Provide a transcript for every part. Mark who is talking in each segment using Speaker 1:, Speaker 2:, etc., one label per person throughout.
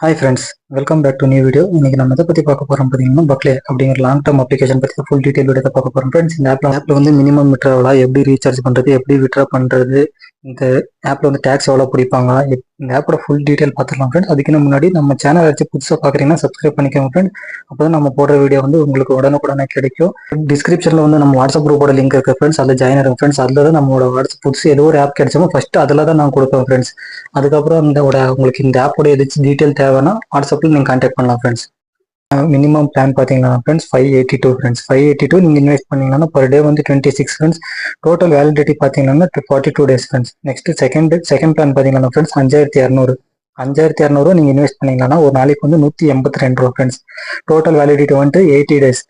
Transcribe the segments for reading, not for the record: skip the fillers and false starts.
Speaker 1: Hi friends, welcome back to new video. இன்னைக்கு நம்ம எதை பற்றி பார்க்க போகிறோம் பார்த்தீங்கன்னா, பக்லே அப்படிங்கிற லாங் டர்ம் அப்ளிகேஷன் பற்றி ஃபுல் டீட்டெயில் வீடியோ பார்க்க போகிறோம் ஃப்ரெண்ட்ஸ். இந்த ஆப்பில் வந்து மினிமம் விட்ராவலா எப்படி ரீசார்ஜ் பண்ணுறது, எப்படி விட்ரா பண்ணுறது, இந்த ஆப்பில் வந்து டேக்ஸ் எவ்வளோ பிடிப்பாங்க, இந்த ஆப்போட ஃபுல் டீட்டெயில் பார்த்துக்கலாம் ஃப்ரெண்ட்ஸ். அதுக்கு முன்னாடி நம்ம சேனல் வச்சு புதுசாக பார்க்குறீங்கன்னா சப்ஸ்கிரைப் பண்ணிக்கோங்க ஃப்ரெண்ட். அப்போ தான் நம்ம போடுற வீடியோ வந்து உங்களுக்கு உடனுக்குடனே கிடைக்கும். டிஸ்கிரிப்ஷனில் வந்து நம்ம வாட்ஸ்அப் குரூப்போட லிங்க் இருக்குது ஃப்ரெண்ட்ஸ், அதில் ஜாயின் ஆகும் ஃப்ரெண்ட்ஸ். அதில் தான் நம்மளோட வாட்ஸ்அப் புதுசு ஏதோ ஒரு ஆப் கிடைச்சோமோ ஃபஸ்ட்டு அதில் தான் நான் கொடுப்பேன் ஃப்ரெண்ட்ஸ். அதுக்கப்புறம் உங்களுக்கு இந்த ஆப்போட எதாச்சும் டீட்டெயில் தேவைன்னா வாட்ஸ்அப்பில் நீங்கள் கான்டாக்ட் பண்ணலாம் ஃப்ரெண்ட்ஸ். மினிமம் பிளான் பார்த்தீங்கன்னா ஃப்ரெண்ட்ஸ் 582 ஃப்ரெண்ட்ஸ். 582 நீங்கள் இன்வெஸ்ட் பண்ணீங்கன்னா பர் டே வந்து 26 ஃப்ரெண்ட்ஸ். டோட்டல் வேலிடிட்டி பார்த்தீங்கன்னா 42 days friends. Next second plan பார்த்தீங்கன்னா ஃப்ரெண்ட்ஸ் 5200 நீங்கள் இன்வெஸ்ட் பண்ணீங்கன்னா ஒரு நாளைக்கு வந்து 182 ரூபா ஃப்ரெண்ட்ஸ். டோட்டல் வேலிடிட்டி வந்துட்டு 80 days.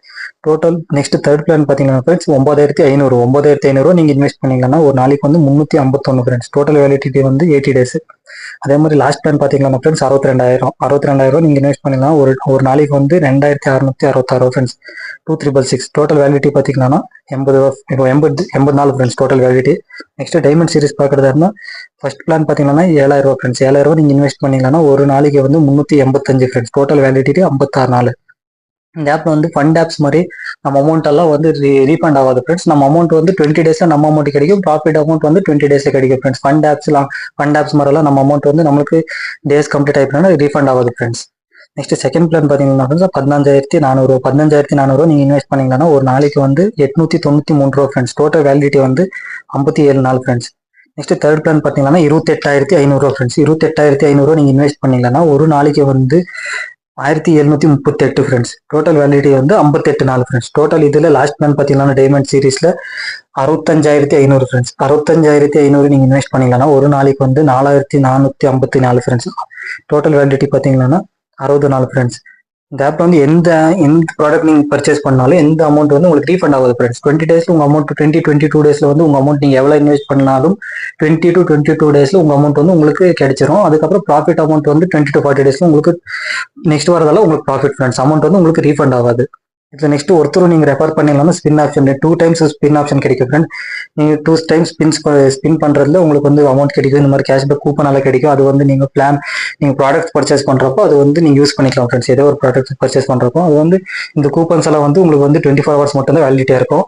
Speaker 1: Total next third plan பார்த்தீங்கன்னா ஃப்ரெண்ட்ஸ் 9500 நீங்கள் இன்வெஸ்ட் பண்ணீங்கன்னா ஒரு நாளைக்கு வந்து 351 ஃப்ரெண்ட்ஸ். டோட்டல் வேலிடிட்டி வந்து 80 டேஸ். அதே மாதிரி லாஸ்ட் பிளான் பார்த்தீங்கன்னா ஃப்ரெண்ட்ஸ் 62000 நீங்கள் இன்வெஸ்ட் பண்ணீங்கன்னா ஒரு நாளைக்கு வந்து 2666 ஃப்ரெண்ட்ஸ். 2666. டோட்டல் வேலிடிட்டி பார்த்தீங்கன்னா 84 friends total validity. Next diamond series பார்க்குறதா இருந்தால் ஃபர்ஸ்ட் பிளான் பார்த்தீங்கன்னா 7000 ஃப்ரெண்ட்ஸ். 7000 நீங்கள் இன்வெஸ்ட் பண்ணீங்கன்னா ஒரு நாளைக்கு வந்து 385 ஃப்ரெண்ட்ஸ். டோட்டல் வேலிடிட்டி 56 நாள். இந்த ஆப் வந்து ஃபண்ட் ஆப்ஸ் மாதிரி நம்ம அமௌண்ட் எல்லாம் வந்து ரீஃபண்ட் ஆகாது ஃப்ரெண்ட்ஸ். நம்ம அமௌண்ட் வந்து 20 டேஸ்ல நம்ம அமௌண்ட் கிடைக்கும். ப்ராஃபிட் அமௌண்ட் வந்து 20 டேஸ்ல கிடைக்கும் ஃப்ரெண்ட்ஸ். ஃபண்ட் ஆப்ஸ் மாதிரிலாம் நம்ம அமௌண்ட் வந்து நம்மளுக்கு டேஸ் கம்ப்ளீட் ஆயிடுச்சுன்னா ரீஃபண்ட் ஆகாது ஃப்ரெண்ட்ஸ். நெக்ஸ்ட் செகண்ட் பிளான் பார்த்தீங்கன்னா 15400 நீங்கள் இன்வெஸ்ட் பண்ணீங்கன்னா ஒரு நாளைக்கு வந்து 893 ரூபா ஃப்ரெண்ட்ஸ். டோட்டல் வேலிடிட்டி வந்து 57 நாள் ஃப்ரெண்ட்ஸ். நெக்ஸ்ட் தேர்ட் பிளான் பார்த்தீங்கன்னா 28500 ஃப்ரெண்ட்ஸ். 28500 நீங்கள் இன்வெஸ்ட் பண்ணீங்கன்னா ஒரு நாளைக்கு வந்து 1738 ஃப்ரெண்ட்ஸ். டோட்டல் வேலிடிட்டி வந்து 58 நாள் ஃப்ரெண்ட்ஸ். டோட்டல் இதில் லாஸ்ட் பிளான் பார்த்தீங்கன்னா டைமண்ட் சீரீஸ்ல 65500 ஃப்ரெண்ட்ஸ். 65500 நீங்கள் இன்வெஸ்ட் பண்ணீங்கன்னா ஒரு நாளைக்கு வந்து 4454 ஃப்ரெண்ட்ஸ். டோட்டல் வேலிடிட்டி பார்த்தீங்கன்னா 60 நாள் ஃப்ரெண்ட்ஸ். இந்த ஆப்ல வந்து எந்த ப்ராடக்ட் நீங்கள் பர்ச்சேஸ் பண்ணாலும் எந்த அமௌண்ட் வந்து உங்களுக்கு ரீஃபண்ட் ஆகுது ஃப்ரெண்ட்ஸ். 20 டேஸ்ல உங்க அமௌண்ட் 22 டேஸ்ல வந்து உங்க அமௌண்ட் நீங்கள் எவ்வளோ இன்வெஸ்ட் பண்ணாலும் 22 டேஸ்ல உங்க அமௌண்ட் வந்து உங்களுக்கு கிடைச்சிரும். அதுக்கப்புறம் ப்ராஃபிட் அமௌண்ட் வந்து 20 to 40 டேஸ்ல உங்களுக்கு நெக்ஸ்ட் வரதால உங்களுக்கு ப்ராஃபிட் ஃப்ரெண்ட்ஸ். அமௌண்ட் வந்து உங்களுக்கு ரீஃபண்ட் ஆகாது. இதில் நெக்ஸ்ட் ஒருத்தர் நீங்கள் ரெஃபர் பண்ணீங்கன்னா spin option 2 times spin option கிடைக்கும் ஃப்ரெண்ட். நீங்கள் 2 டைம்ஸ் ஸ்பின் பண்ணுறதுல உங்களுக்கு வந்து அமௌண்ட் கிடைக்கும். இந்த மாதிரி கேஷ்பேக் கூப்பனால கிடைக்கும். அது வந்து நீங்கள் ப்ராடக்ட் பர்ச்சேஸ் பண்ணுறப்போ அது வந்து நீங்கள் யூஸ் பண்ணிக்கலாம் ஃப்ரெண்ட்ஸ். ஏதோ ஒரு ப்ராடக்ட் பர்ச்சேஸ் பண்ணுறப்போ அது வந்து இந்த கூப்பன்ஸ் எல்லாம் வந்து உங்களுக்கு வந்து 24 hours மட்டும் தான் வேலிடிட்டியாக இருக்கும்.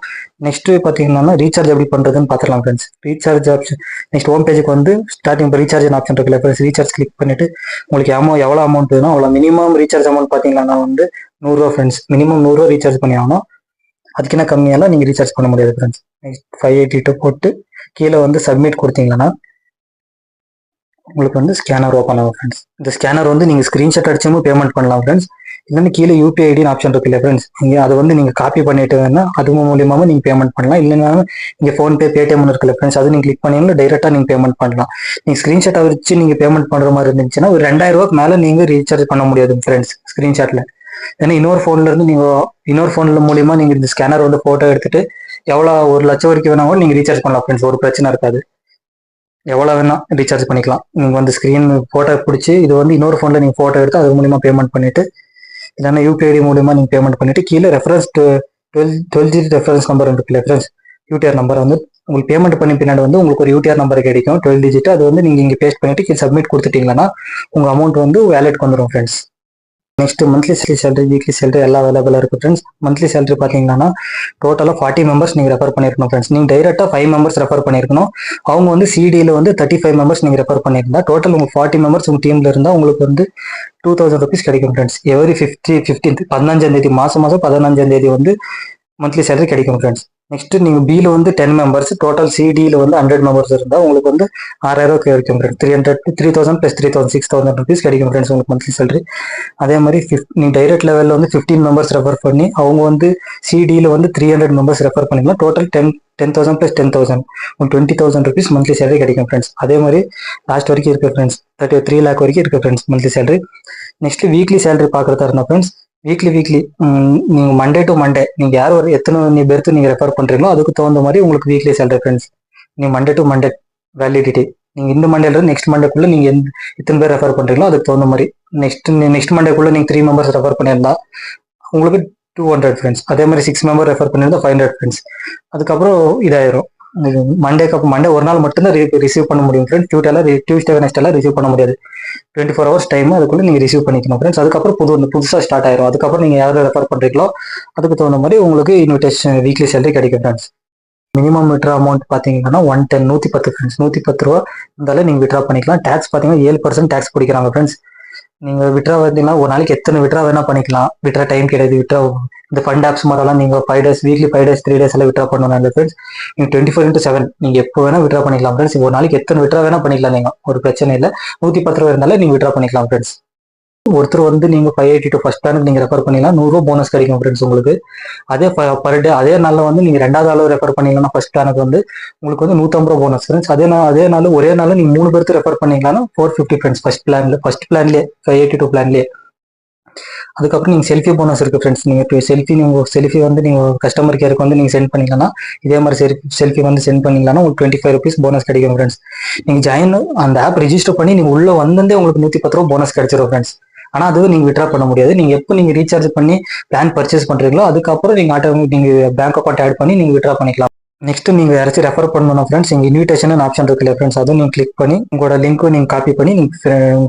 Speaker 1: நெக்ஸ்ட் பார்த்தீங்கன்னா ரீசார்ஜ் எப்படி பண்ணுறதுன்னு பார்த்துக்கலாம் friends. Recharge option next home பேஜுக்கு வந்து ஸ்டார்டிங் இப்போ ரீசார்ஜ் ஆப்ஷன் இருக்குல்ல ஃப்ரெண்ட்ஸ். ரீசார்ஜ் கிளிக் பண்ணிட்டு உங்களுக்கு எவ்வளோ அமௌண்ட் வேணும் அவ்வளோ மினிமம் ரீசார்ஜ் அமௌண்ட் பார்த்தீங்கன்னா வந்து 100 ரூபா ஃப்ரெண்ட்ஸ். மினிமம் 100 ரூபா ரீசார்ஜ் பண்ணி ஆகணும். அதுக்குன்னா கம்மியெல்லாம் நீங்கள் ரீசார்ஜ் பண்ண முடியாது ஃப்ரெண்ட்ஸ். நெக்ஸ்ட் 582 போட்டு கீழே வந்து சப்மிட் கொடுத்தீங்கன்னா உங்களுக்கு வந்து ஸ்கேனர் ஓப்பன் ஆகும் ஃப்ரெண்ட்ஸ். இந்த ஸ்கேனர் வந்து நீங்கள் ஸ்க்ரீன்ஷாட் அடிச்சும் பேமெண்ட் பண்ணலாம் ஃப்ரெண்ட்ஸ். இல்லைன்னா கீழே யூபிஐ ஐடின்னு ஆப்ஷன் இருக்குல்ல ஃப்ரெண்ட்ஸ். நீங்கள் அதை வந்து நீங்கள் காப்பி பண்ணிட்டு வேணா அது மூலியமாக நீங்கள் பேமெண்ட் பண்ணலாம். இல்லைன்னா நீங்கள் ஃபோன்பே பேடிஎம் இருக்குல்ல ஃப்ரெண்ட்ஸ், அது நீங்கள் கிளிக் பண்ணீங்கன்னா டைரெக்டாக நீங்கள் பேமெண்ட் பண்ணலாம். நீங்கள் ஸ்க்ரீன்ஷாட் வச்சு நீங்கள் பேமெண்ட் பண்ணுற மாதிரி இருந்துச்சுன்னா ஒரு 2000 ரூபாய்க்கு மேலே நீங்கள் ரீசார்ஜ் பண்ண முடியாது ஃப்ரெண்ட்ஸ் ஸ்க்ரீன்ஷாட்டில். ஏன்னா இன்னொரு ஃபோன்ல மூலியமா நீங்க இந்த ஸ்கேனர் வந்து போட்டோ எடுத்துட்டு எவ்வளோ 1 லட்சம் வரைக்கும் வேணாலும் நீங்க ரீசார்ஜ் பண்ணலாம் ஃப்ரெண்ட்ஸ். ஒரு பிரச்சனை இருக்காது. எவ்வளோ வேணா ரீசார்ஜ் பண்ணிக்கலாம். நீங்க வந்து ஸ்கிரீன் போட்டோ பிடிச்சி இது வந்து இன்னொரு ஃபோன்ல நீங்க போட்டோ எடுத்து அது மூலியமா பேமெண்ட் பண்ணிட்டு இல்லைன்னா யூபிஐடி மூலியமா நீங்க பேமெண்ட் பண்ணிட்டு கீழே ரெஃபரன்ஸ் 12 டிஜிட் ரெஃபரன்ஸ் நம்பர் இருக்குல்ல ஃப்ரெண்ட்ஸ், யூடிஆர் நம்பர் வந்து உங்களுக்கு பேமெண்ட் பண்ணி பின்னாடி வந்து உங்களுக்கு ஒரு யூடிஆர் நம்பர் கிடைக்கும் 12 டிஜிட். அது வந்து நீங்க இங்க பேஸ்ட் பண்ணிட்டு சப்மிட் கொடுத்துட்டீங்கன்னா உங்க அமௌண்ட் வந்து வேலெட்க்கு வந்துடும் friends. Next monthly salary, weekly salary எல்லாம் அவைலபிளாக இருக்கு ஃப்ரெண்ட்ஸ். மந்த்லி சேலரி பார்த்தீங்கன்னா டோட்டலாக 40 மெம்பர்ஸ் நீங்கள் ரெஃபர் பண்ணியிருக்கணும் ஃப்ரெண்ட்ஸ். நீங்கள் டைரெக்டாக 5 மெம்பர்ஸ் ரெஃபர் பண்ணியிருக்கணும். அவங்க வந்து சிடியில் வந்து 35 மெம்பர்ஸ் நீங்கள் ரெஃபர் பண்ணியிருந்தா டோட்டல் உங்களுக்கு 40 மெம்பர்ஸ் உங்கள் டீமில் இருந்தால் உங்களுக்கு வந்து 2000 rupees கிடைக்கும் ஃப்ரெண்ட்ஸ். எவரி 15th 15ஆம் தேதி மாதம் 15ஆம் தேதி வந்து மந்த்லி சேலரி கிடைக்கும் ஃப்ரெண்ட்ஸ். நெக்ஸ்ட் நீங்கள் பியில் வந்து 10 மெம்பர்ஸ், டோட்டல் சிடியில் வந்து 100 மெம்பர்ஸ் இருந்தால் உங்களுக்கு வந்து 6000 கிடைக்கும் ஃப்ரெண்ட்ஸ். 3000 + 3000 6000 rupees கிடைக்கும் ஃப்ரெண்ட்ஸ் உங்களுக்கு மந்த்லி சேலரி. அதே மாதிரி நீங்கள் டைரக்ட் லெவலில் வந்து 15 மெம்பர்ஸ் ரெஃபர் பண்ணி அவங்க வந்து சிடியில் வந்து 300 மெம்பர்ஸ் ரெஃபர் பண்ணிங்கன்னா டோட்டல் 10,000 + 10,000 உங்களுக்கு 20,000 rupees மந்த்லி சேலரி கிடைக்கும் ஃப்ரெண்ட்ஸ். அதே மாதிரி லாஸ்ட் வரைக்கும் இருக்கு ஃப்ரெண்ட்ஸ். 3 lakh வரைக்கும் இருக்கு friends monthly salary. Next weekly salary பார்க்குறதா இருந்தால் ஃப்ரெண்ட்ஸ் வீக்லி நீங்கள் மண்டே டு மண்டே நீங்கள் யார் ஒரு எத்தனை பேருக்கு நீங்கள் ரெஃபர் பண்ணுறீங்களோ அதுக்கு தகுந்த மாதிரி உங்களுக்கு வீக்லி சேலரி ஃப்ரெண்ட்ஸ். நீங்கள் மண்டே டு மண்டே வேலிடிட்டி நீங்கள் இந்த மண்டேல நெக்ஸ்ட் மண்டேக்குள்ளே நீங்கள் எத்தனை பேர் ரெஃபர் பண்ணுறீங்களோ அதுக்கு தகுந்த மாதிரி நெக்ஸ்ட் மண்டேக்குள்ளே நீங்கள் 3 மெம்பர்ஸ் ரெஃபர் பண்ணியிருந்தா உங்களுக்கு 200 ஃப்ரெண்ட்ஸ். அதே மாதிரி 6 மெம்பர் ரெஃபர் பண்ணியிருந்தா 500 ஃப்ரெண்ட்ஸ். அதுக்கப்புறம் இதாயிரும் மண்டே ஒரு நாள் மட்டும்தான் ரிசீவ் பண்ண முடியும் ஃப்ரெண்ட்ஸ். டியூஸ்டே வெனஸ்டேலாம் ரிசீவ் பண்ண முடியாது. 24 ஹவர்ஸ் டைம் அதுக்குள்ள நீங்க ரிசீவ் பண்ணிக்கணும் ஃப்ரெண்ட்ஸ். அதுக்கப்புறம் புதுசாக ஸ்டார்ட் ஆயிரும். அதுக்கப்புறம் நீங்க யாரும் ரெஃபர் பண்றீங்களோ அதுக்கு தகுந்த மாதிரி உங்களுக்கு இன்விடேஷன் வீக்லி சேலரி கிடைக்கும் ஃப்ரெண்ட்ஸ். மினிமம் விட்ரா அமௌண்ட் பார்த்தீங்கன்னா 110 ஃப்ரெண்ட்ஸ். 110 ரூபா இருந்தாலும் நீங்கள் விட்ரா பண்ணிக்கலாம். டேக்ஸ் பார்த்தீங்கன்னா 7% டேக்ஸ் பிடிக்கிறாங்க ஃப்ரெண்ட்ஸ். நீங்கள் விட்ரா பார்த்தீங்கன்னா ஒரு நாளைக்கு எத்தனை விட்ரா வேணா பண்ணிக்கலாம். விட்ரா டைம் கிடையாது. இந்த ஃபண்ட் ஆப்ஸ் மாதிரிலாம் நீங்கள் 5 days வீக்லி 5 days 3 days எல்லாம் விட்ரா பண்ணணும் இல்லை ஃப்ரெண்ட்ஸ். நீங்கள் 24/7 நீங்கள் எப்போ வேணா விட்ரா பண்ணிக்கலாம் ஃப்ரெண்ட்ஸ். ஒரு நாளைக்கு எத்தனை விட்ரா வேணா பண்ணிக்கலாம். நீங்கள் ஒரு பிரச்சனை இல்லை. 110 ரூபா இருந்தாலும் நீங்கள் விட்ரா பண்ணிக்கலாம் ஃப்ரெண்ட்ஸ். ஒருத்தர் வந்து நீங்க 582 ஃபர்ஸ்ட் பிளானுக்கு நீங்க ரெஃபர் பண்ணீங்கன்னா 100 ரூபா போனஸ் கிடைக்கும் ஃப்ரெண்ட்ஸ் உங்களுக்கு. அதே பர் டே அதே நாளில் வந்து நீங்க 2வது ஆளு ரெஃபர் பண்ணீங்கன்னா ஃபர்ஸ்ட் பிளானுக்கு வந்து உங்களுக்கு வந்து 150 ரூபா போனஸ் ஃப்ரெண்ட்ஸ். அதே நாள் ஒரே நாள் நீங்க 3 பேருக்கு ரெஃபர் பண்ணீங்கன்னா 450 ஃப்ரெண்ட்ஸ். ஃபர்ஸ்ட் பிளான்லேயே 582 பிளான்லேயே. அதுக்கப்புறம் நீங்க செல்ஃபி போனஸ் இருக்கு ஃப்ரெண்ட்ஸ். நீங்க செல்ஃபி வந்து நீங்க கஸ்டமர் கேருக்கு வந்து நீங்க சென்ட் பண்ணீங்கன்னா இதே மாதிரி செல்ஃபி வந்து சென்ட் பண்ணீங்கன்னா உங்களுக்கு 25 rupees போனஸ் கிடைக்கும் ஃப்ரெண்ட்ஸ். நீங்க ஜாயின் அந்த ஆப் ரெஜிஸ்டர் பண்ணி நீங்க உள்ள வந்தே உங்களுக்கு 110 ரூபா போனஸ் கிடைச்சிடும் ஃப்ரெண்ட்ஸ். ஆனா அது நீங்க விட்ரா பண்ண முடியாது. நீங்க எப்போ நீங்க ரீசார்ஜ் பண்ணி பிளான் பர்ச்சேஸ் பண்றீங்களோ அதுக்கப்புறம் நீங்க பேங்க் அக்கௌண்ட் ஆட் பண்ணி நீங்க விட்ரா பண்ணிக்கலாம். நெக்ஸ்ட் நீங்க யாராச்சும் ரெஃபர் பண்ணணும் ஃப்ரெண்ட்ஸ். இங்க இன்விடேஷன் ஆப்ஷன் இருக்குல்ல ஃப்ரெண்ட்ஸ், அதுவும் நீங்க கிளிக் பண்ணி உங்களோட லிங்க்கும் நீங்க காப்பி பண்ணி நீங்க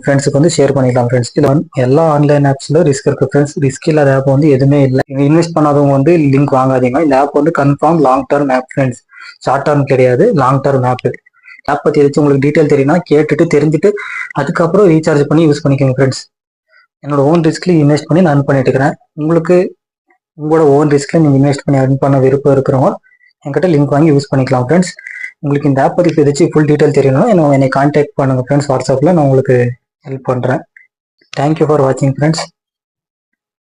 Speaker 1: ஃப்ரெண்ட்ஸுக்கு வந்து ஷேர் பண்ணிக்கலாம் ஃப்ரெண்ட்ஸ். இதுல எல்லா ஆன்லைன் ஆப்ஸ்ல ரிஸ்க் இருக்கு ஃப்ரெண்ட்ஸ். ரிஸ்க் இல்லாத ஆப் வந்து எதுவுமே இல்லை. நீங்க இன்வெஸ்ட் பண்ணாதவங்க வந்து லிங்க் வாங்காதீங்க. இந்த ஆப் வந்து confirm long term app friends. Short term கிடையாது, லாங் டர்ம் ஆப். ஆப் பத்தி ஏதாச்சும் உங்களுக்கு டீட்டெயில் தெரியும்னா கேட்டுட்டு தெரிஞ்சுட்டு அதுக்கப்புறம் ரீசார்ஜ் பண்ணி யூஸ் பண்ணிக்கோங்க ஃப்ரெண்ட்ஸ். என்னோட ஓன் ரிஸ்க்ல இன்வெஸ்ட் பண்ணி நான் பண்ணிட்டு இருக்கிறேன். உங்களுக்கு உங்களோட ஓன் ரிஸ்க்ல நீங்க இன்வெஸ்ட் பண்ணி earn பண்ண விருப்பம் இருக்கிறவங்க என்கிட்ட லிங்க் வாங்கி யூஸ் பண்ணிக்கலாம் ஃப்ரெண்ட்ஸ். உங்களுக்கு இந்த ஆப் பற்றி ஏதாச்சும் ஃபுல் டீட்டெயில் தெரியணும்னா என்னை கான்டாக்ட் பண்ணுங்க ஃப்ரெண்ட்ஸ். வாட்ஸ்அப்பில் நான் உங்களுக்கு ஹெல்ப் பண்ணுறேன். தேங்க்யூ ஃபார் வாட்சிங் ஃப்ரெண்ட்ஸ்.